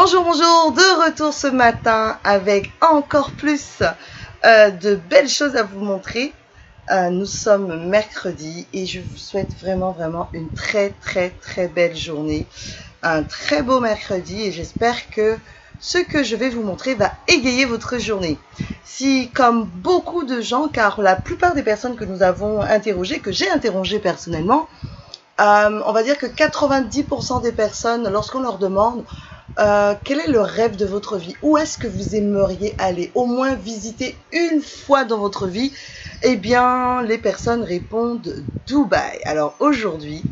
Bonjour, bonjour, de retour ce matin avec encore plus de belles choses à vous montrer. Nous sommes mercredi et je vous souhaite vraiment une très belle journée, un très beau mercredi et j'espère que ce que je vais vous montrer va égayer votre journée. Si comme beaucoup de gens, car la plupart des personnes que nous avons interrogées, que j'ai interrogées personnellement, on va dire que 90% des personnes, lorsqu'on leur demande quel est le rêve de votre vie, où est-ce que vous aimeriez aller, au moins visiter une fois dans votre vie, eh bien les personnes répondent Dubaï. Alors aujourd'hui,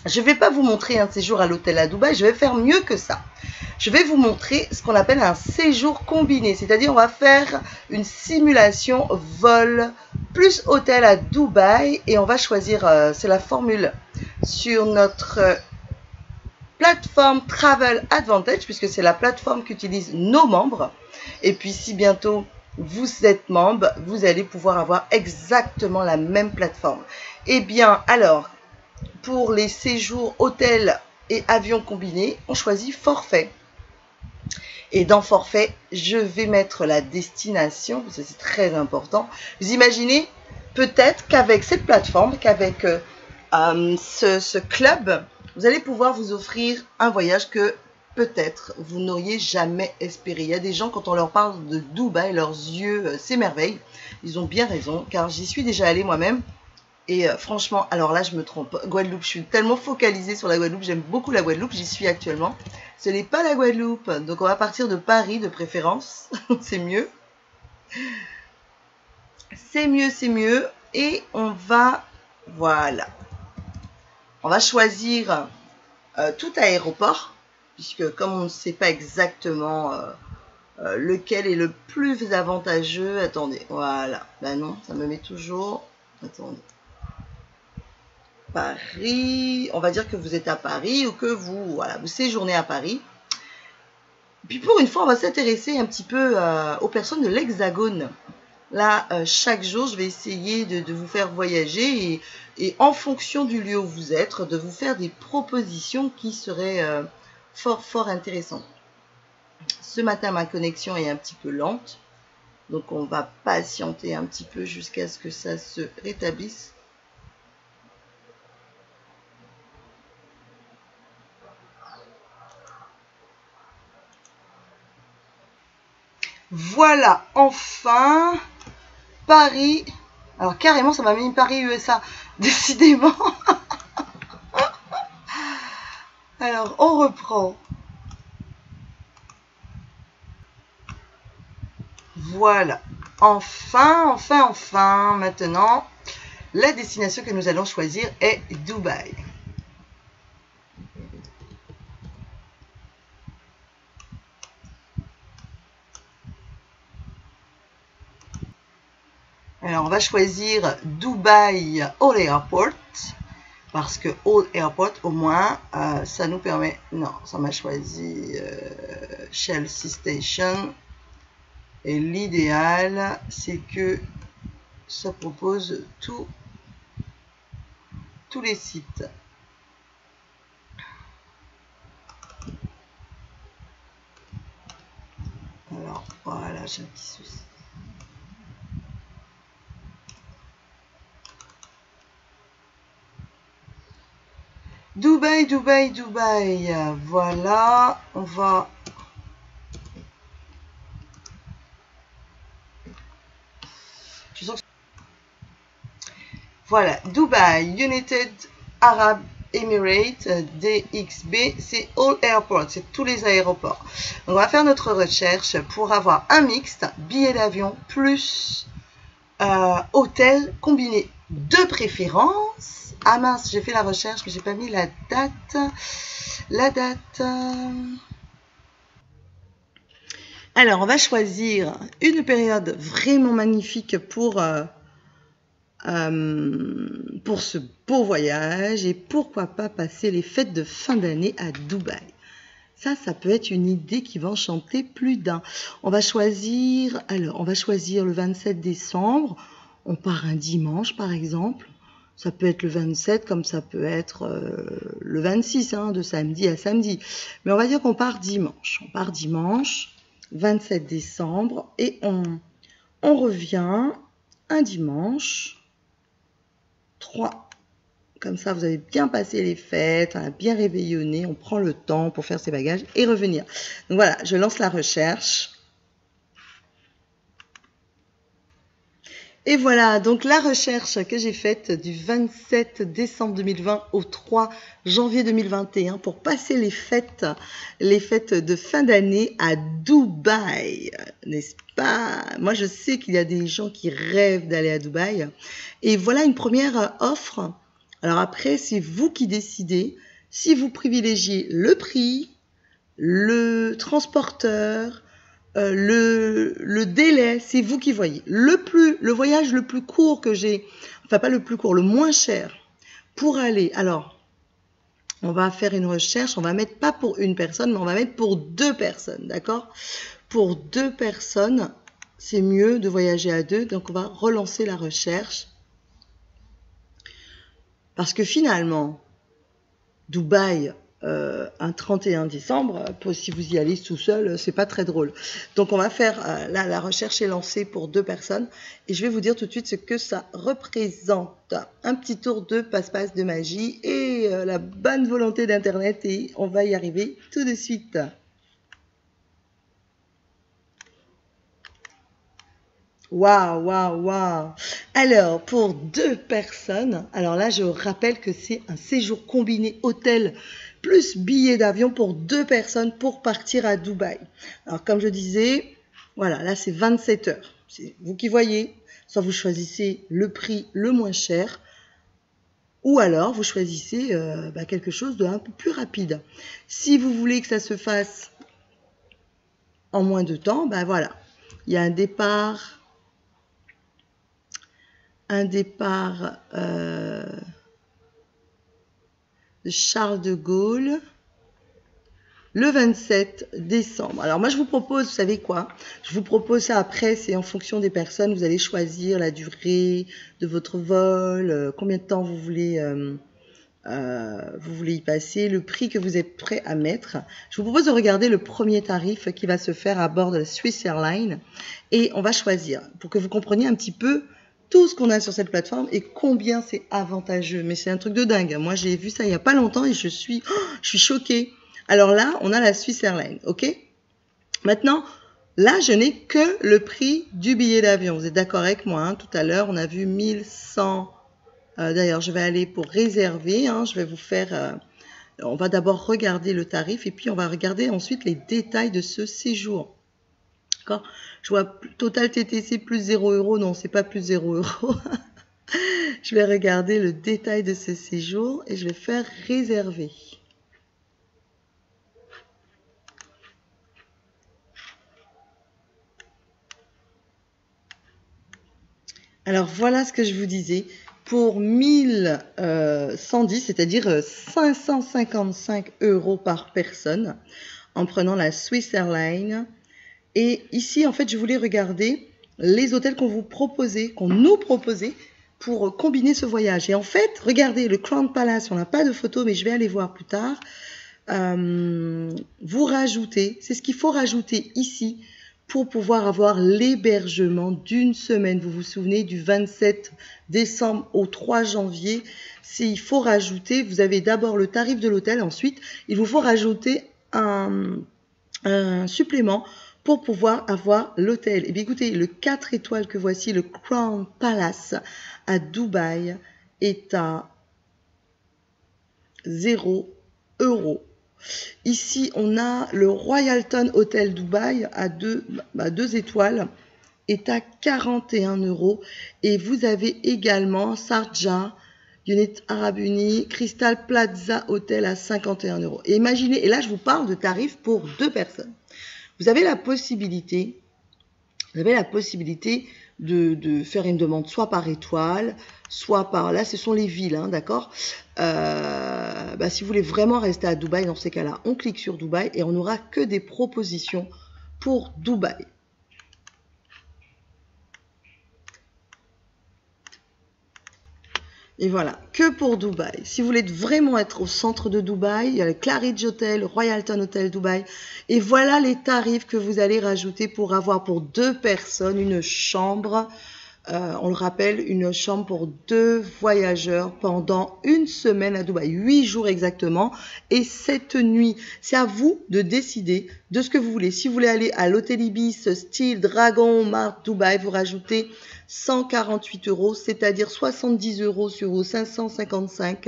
je ne vais pas vous montrer un séjour à l'hôtel à Dubaï, je vais faire mieux que ça. Je vais vous montrer ce qu'on appelle un séjour combiné, c'est-à-dire on va faire une simulation vol plus hôtel à Dubaï et on va choisir, c'est la formule sur notre plateforme Travel Advantage puisque c'est la plateforme qu'utilisent nos membres. Et puis si bientôt vous êtes membre, vous allez pouvoir avoir exactement la même plateforme. Eh bien alors, pour les séjours hôtels et avions combinés, on choisit forfait. Et dans forfait, je vais mettre la destination, parce que c'est très important. Vous imaginez peut-être qu'avec cette plateforme, qu'avec ce club, vous allez pouvoir vous offrir un voyage que peut-être vous n'auriez jamais espéré. Il y a des gens, quand on leur parle de Dubaï, leurs yeux s'émerveillent. Ils ont bien raison, car j'y suis déjà allée moi-même. Et franchement, alors là, je me trompe. Guadeloupe, je suis tellement focalisée sur la Guadeloupe. J'aime beaucoup la Guadeloupe, j'y suis actuellement. Ce n'est pas la Guadeloupe. Donc, on va partir de Paris, de préférence. C'est mieux. C'est mieux, c'est mieux. Et on va, voilà. On va choisir tout aéroport. Puisque comme on ne sait pas exactement lequel est le plus avantageux. Attendez, voilà. Ben non, ça me met toujours... Attendez. Paris, on va dire que vous êtes à Paris ou que vous séjournez à Paris. Puis pour une fois, on va s'intéresser un petit peu aux personnes de l'Hexagone. Là, chaque jour, je vais essayer de vous faire voyager et en fonction du lieu où vous êtes, de vous faire des propositions qui seraient fort intéressantes. Ce matin, ma connexion est un petit peu lente, donc on va patienter un petit peu jusqu'à ce que ça se rétablisse. Voilà, enfin, Paris. Alors carrément, ça m'a mis Paris USA, décidément. Alors, on reprend. Voilà, enfin, maintenant, la destination que nous allons choisir est Dubaï. Alors, on va choisir Dubaï All Airport. Parce que All Airport, au moins, ça nous permet... Non, ça m'a choisi Chelsea Station. Et l'idéal, c'est que ça propose tous les sites. Alors, voilà, j'ai un petit souci. Dubaï, voilà, on va... Voilà, Dubaï, United Arab Emirates, DXB, c'est All Airports, c'est tous les aéroports. Donc on va faire notre recherche pour avoir un mixte, billet d'avion plus hôtel combiné de préférence. Ah mince, j'ai fait la recherche, mais j'ai pas mis la date. Alors, on va choisir une période vraiment magnifique pour ce beau voyage et pourquoi pas passer les fêtes de fin d'année à Dubaï. Ça peut être une idée qui va enchanter plus d'un. On va choisir le 27 décembre. On part un dimanche, par exemple. Ça peut être le 27 comme ça peut être le 26, hein, de samedi à samedi. Mais on va dire qu'on part dimanche. On part dimanche, 27 décembre, et on revient un dimanche 3. Comme ça, vous avez bien passé les fêtes, on a bien réveillonné, on prend le temps pour faire ses bagages et revenir. Donc voilà, je lance la recherche. Et voilà, donc la recherche que j'ai faite du 27 décembre 2020 au 3 janvier 2021 pour passer les fêtes de fin d'année à Dubaï, n'est-ce pas? Moi, je sais qu'il y a des gens qui rêvent d'aller à Dubaï. Et voilà une première offre. Alors après, c'est vous qui décidez si vous privilégiez le prix, le transporteur, le délai, c'est vous qui voyez. Le voyage le plus court que j'ai, enfin pas le plus court, le moins cher pour aller. Alors, on va faire une recherche, on va mettre pas pour une personne, mais on va mettre pour 2 personnes, d'accord? Pour 2 personnes, c'est mieux de voyager à 2, donc on va relancer la recherche. Parce que finalement, Dubaï, un 31 décembre, si vous y allez tout seul, c'est pas très drôle. Donc on va faire, là la recherche est lancée pour 2 personnes et je vais vous dire tout de suite ce que ça représente. Un petit tour de passe-passe de magie et la bonne volonté d'internet, et on va y arriver tout de suite. Waouh, waouh, waouh. Alors, pour 2 personnes, alors là, je rappelle que c'est un séjour combiné hôtel plus billet d'avion pour 2 personnes pour partir à Dubaï. Alors, comme je disais, voilà, là, c'est 27 heures. C'est vous qui voyez. Soit vous choisissez le prix le moins cher, ou alors vous choisissez quelque chose d'un peu plus rapide. Si vous voulez que ça se fasse en moins de temps, voilà. Il y a un départ de Charles de Gaulle le 27 décembre. Alors moi je vous propose, vous savez quoi? Je vous propose ça après, c'est en fonction des personnes, vous allez choisir la durée de votre vol, combien de temps vous voulez y passer, le prix que vous êtes prêt à mettre. Je vous propose de regarder le premier tarif qui va se faire à bord de la Swiss Airlines et on va choisir pour que vous compreniez un petit peu tout ce qu'on a sur cette plateforme et combien c'est avantageux. Mais c'est un truc de dingue. Moi, j'ai vu ça il n'y a pas longtemps et je suis choquée. Alors là, on a la Swiss Airlines, ok? Maintenant, là, je n'ai que le prix du billet d'avion. Vous êtes d'accord avec moi, hein? Tout à l'heure, on a vu 1100. D'ailleurs, je vais aller pour réserver. Hein, je vais vous faire... on va d'abord regarder le tarif et puis on va regarder ensuite les détails de ce séjour. D'accord? Je vois Total TTC plus 0 €. Non, c'est pas plus 0 €. Je vais regarder le détail de ce séjour et je vais faire réserver. Alors voilà ce que je vous disais. Pour 1110, c'est-à-dire 555 € par personne, en prenant la Swiss Airlines. Et ici, en fait, je voulais regarder les hôtels qu'on nous proposait pour combiner ce voyage. Et en fait, regardez, le Crown Palace, on n'a pas de photo, mais je vais aller voir plus tard. Vous rajoutez, c'est ce qu'il faut rajouter ici pour pouvoir avoir l'hébergement d'une semaine. Vous vous souvenez du 27 décembre au 3 janvier. Il faut rajouter, vous avez d'abord le tarif de l'hôtel, ensuite, il vous faut rajouter un supplément pour pouvoir avoir l'hôtel. Et bien écoutez, le 4 étoiles que voici, le Crown Palace à Dubaï, est à 0 €. Ici, on a le Royalton Hotel Dubaï à 2 étoiles, est à 41 €. Et vous avez également Sharjah, United Arabes Unis, Crystal Plaza Hotel à 51 €. Et imaginez, et là je vous parle de tarifs pour 2 personnes. Vous avez la possibilité de faire une demande soit par étoile, soit par... Là, ce sont les villes, hein, d'accord? Si vous voulez vraiment rester à Dubaï, dans ces cas-là, on clique sur Dubaï et on n'aura que des propositions pour Dubaï. Et voilà, que pour Dubaï. Si vous voulez vraiment être au centre de Dubaï, il y a le Claridge Hotel, Royalton Hotel Dubaï. Et voilà les tarifs que vous allez rajouter pour avoir pour 2 personnes une chambre. On le rappelle, une chambre pour 2 voyageurs pendant une semaine à Dubaï. 8 jours exactement. Et 7 nuits. C'est à vous de décider de ce que vous voulez. Si vous voulez aller à l'hôtel Ibis, style Dragon, Mart, Dubaï, vous rajoutez 148 €, c'est-à-dire 70 € sur vos 555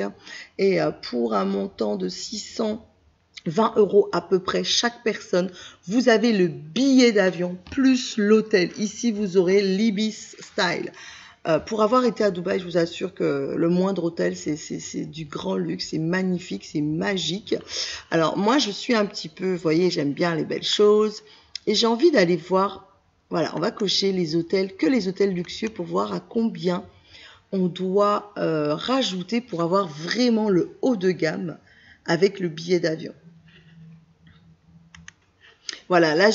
et pour un montant de 620 € à peu près chaque personne, vous avez le billet d'avion plus l'hôtel. Ici, vous aurez l'Ibis Style. Pour avoir été à Dubaï, je vous assure que le moindre hôtel, c'est du grand luxe, c'est magnifique, c'est magique. Alors moi, je suis un petit peu, vous voyez, j'aime bien les belles choses et j'ai envie d'aller voir. Voilà, on va cocher les hôtels, que les hôtels luxueux pour voir à combien on doit rajouter pour avoir vraiment le haut de gamme avec le billet d'avion. Voilà, là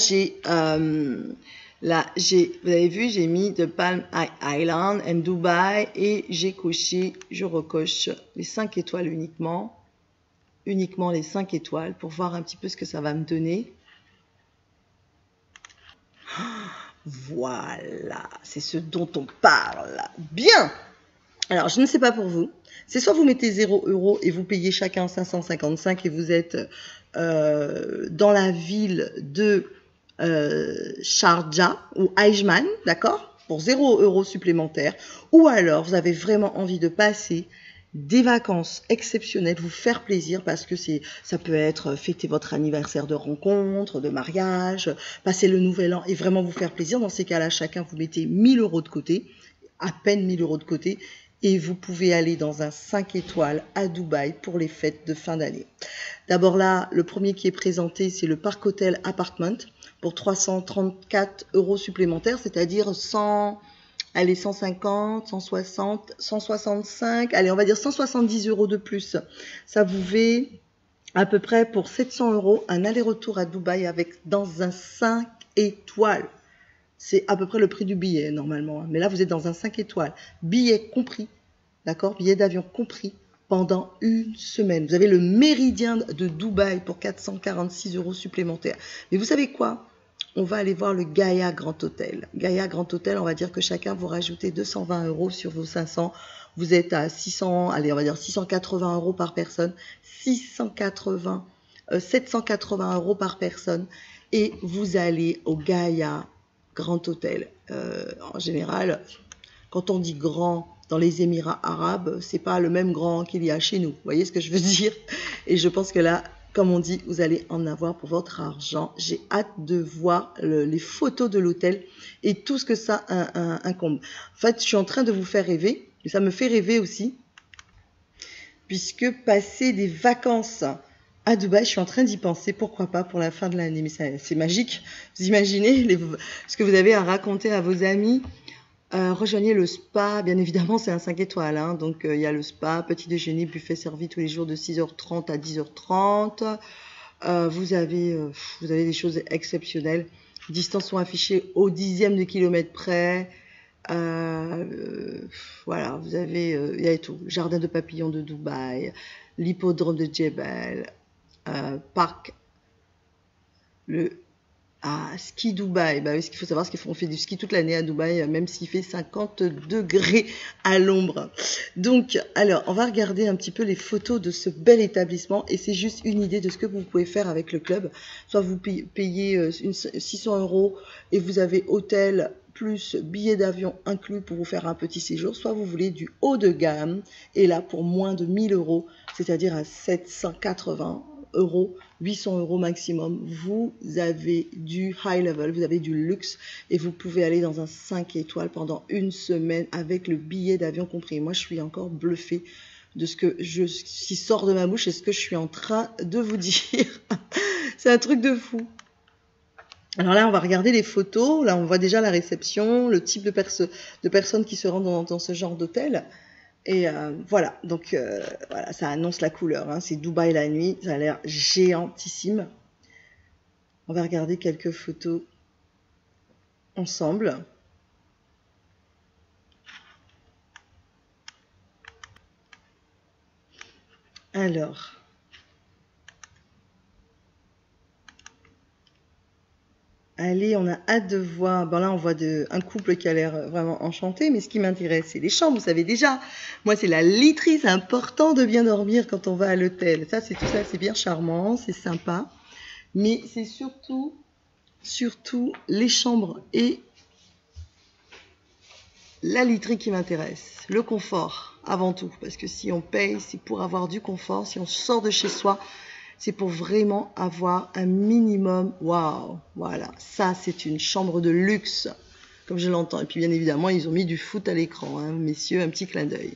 vous avez vu, j'ai mis de Palm Island and Dubaï et j'ai coché, je recoche les 5 étoiles uniquement les 5 étoiles pour voir un petit peu ce que ça va me donner. Voilà, c'est ce dont on parle. Bien. Alors, je ne sais pas pour vous. C'est soit vous mettez 0 € et vous payez chacun 555 et vous êtes dans la ville de Sharjah ou Ajman, d'accord, pour 0 € supplémentaire. Ou alors, vous avez vraiment envie de passer des vacances exceptionnelles, vous faire plaisir parce que ça peut être fêter votre anniversaire de rencontre, de mariage, passer le nouvel an et vraiment vous faire plaisir. Dans ces cas-là, chacun vous mettez 1000 € de côté, à peine 1000 € de côté, et vous pouvez aller dans un 5 étoiles à Dubaï pour les fêtes de fin d'année. D'abord là, le premier qui est présenté, c'est le Park Hotel Apartment pour 334 € supplémentaires, c'est-à-dire 150, 160, 165, allez, on va dire 170 € de plus. Ça vous fait à peu près pour 700 € un aller-retour à Dubaï dans un 5 étoiles. C'est à peu près le prix du billet normalement. Mais là, vous êtes dans un 5 étoiles. Billet compris, d'accord? Billet d'avion compris pendant une semaine. Vous avez le méridien de Dubaï pour 446 € supplémentaires. Mais vous savez quoi? On va aller voir le Gaïa Grand Hôtel. Gaïa Grand Hôtel, on va dire que chacun vous rajoutez 220 € sur vos 500. Vous êtes à 600, allez, on va dire 680 € par personne. 780 € par personne. Et vous allez au Gaïa Grand Hôtel. En général, quand on dit grand dans les Émirats arabes, c'est pas le même grand qu'il y a chez nous. Vous voyez ce que je veux dire? Et je pense que là, comme on dit, vous allez en avoir pour votre argent. J'ai hâte de voir les photos de l'hôtel et tout ce que ça incombe. En fait, je suis en train de vous faire rêver, et ça me fait rêver aussi, puisque passer des vacances à Dubaï, je suis en train d'y penser, pourquoi pas pour la fin de l'année. Mais c'est magique. Vous imaginez ce que vous avez à raconter à vos amis. Rejoignez le spa, bien évidemment c'est un 5 étoiles, hein, donc il y a le spa, petit déjeuner, buffet servi tous les jours de 6h30 à 10h30. Vous avez des choses exceptionnelles. Distances sont affichées au 10e de kilomètre près. Voilà, vous avez, il y a tout. Jardin de papillons de Dubaï, l'hippodrome de Djebel, parc, ski Dubaï. Bah oui, ce qu'il faut savoir, c'est qu'on fait du ski toute l'année à Dubaï, même s'il fait 50 degrés à l'ombre. Donc, alors, on va regarder un petit peu les photos de ce bel établissement et c'est juste une idée de ce que vous pouvez faire avec le club. Soit vous payez 600 € et vous avez hôtel plus billet d'avion inclus pour vous faire un petit séjour, soit vous voulez du haut de gamme et là pour moins de 1000 €, c'est-à-dire à 780 €, 800 € maximum, vous avez du high level, vous avez du luxe et vous pouvez aller dans un 5 étoiles pendant une semaine avec le billet d'avion compris. Moi, je suis encore bluffée de ce qui sort de ma bouche et ce que je suis en train de vous dire. C'est un truc de fou. Alors là, on va regarder les photos. Là, on voit déjà la réception, le type de personnes qui se rendent dans ce genre d'hôtel. Et voilà, donc voilà, ça annonce la couleur, hein. C'est Dubaï la nuit, ça a l'air géantissime. On va regarder quelques photos ensemble. Alors. Allez, on a hâte de voir. Bon, là, on voit un couple qui a l'air vraiment enchanté, mais ce qui m'intéresse, c'est les chambres. Vous savez déjà, moi, c'est la literie. C'est important de bien dormir quand on va à l'hôtel. Ça, c'est bien charmant, c'est sympa. Mais c'est surtout les chambres et la literie qui m'intéresse. Le confort, avant tout. Parce que si on paye, c'est pour avoir du confort. Si on sort de chez soi, c'est pour vraiment avoir un minimum. Waouh, voilà, ça c'est une chambre de luxe, comme je l'entends. Et puis bien évidemment, ils ont mis du foot à l'écran, hein, messieurs, un petit clin d'œil.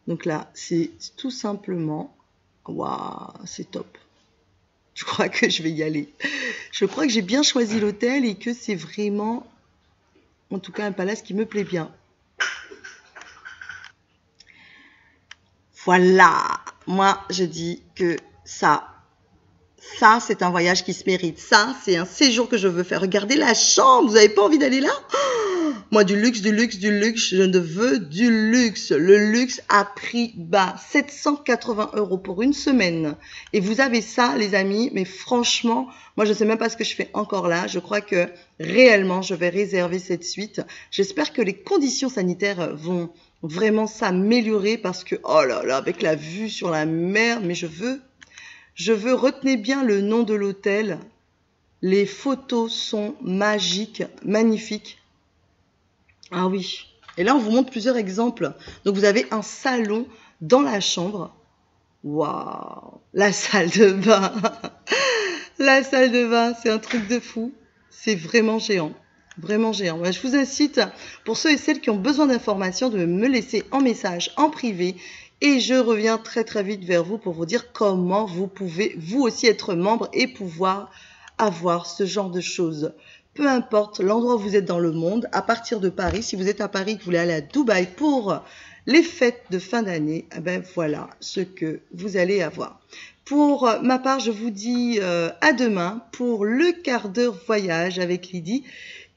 Donc là, c'est tout simplement, waouh, c'est top. Je crois que je vais y aller. Je crois que j'ai bien choisi l'hôtel et que c'est vraiment, en tout cas, un palace qui me plaît bien. Voilà, moi je dis que ça c'est un voyage qui se mérite. Ça, c'est un séjour que je veux faire. Regardez la chambre, vous n'avez pas envie d'aller là? Moi, du luxe, je ne veux du luxe. Le luxe à prix bas, 780 € pour une semaine. Et vous avez ça, les amis, mais franchement, moi, je ne sais même pas ce que je fais encore là. Je crois que réellement, je vais réserver cette suite. J'espère que les conditions sanitaires vont vraiment s'améliorer parce que, oh là là, avec la vue sur la mer, mais je veux, retenez bien le nom de l'hôtel. Les photos sont magiques, magnifiques. Ah oui. Et là, on vous montre plusieurs exemples. Donc, vous avez un salon dans la chambre. Waouh. La salle de bain. La salle de bain, c'est un truc de fou. C'est vraiment géant. Vraiment géant. Ouais, je vous incite, pour ceux et celles qui ont besoin d'informations, de me laisser en message, en privé. Et je reviens très très vite vers vous pour vous dire comment vous pouvez vous aussi être membre et pouvoir avoir ce genre de choses. Peu importe l'endroit où vous êtes dans le monde, à partir de Paris, si vous êtes à Paris et que vous voulez aller à Dubaï pour les fêtes de fin d'année, eh ben voilà ce que vous allez avoir. Pour ma part, je vous dis à demain pour le quart d'heure voyage avec Lydie.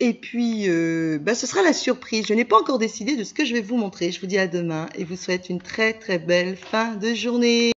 Et puis, ce sera la surprise. Je n'ai pas encore décidé de ce que je vais vous montrer. Je vous dis à demain et vous souhaite une très très belle fin de journée.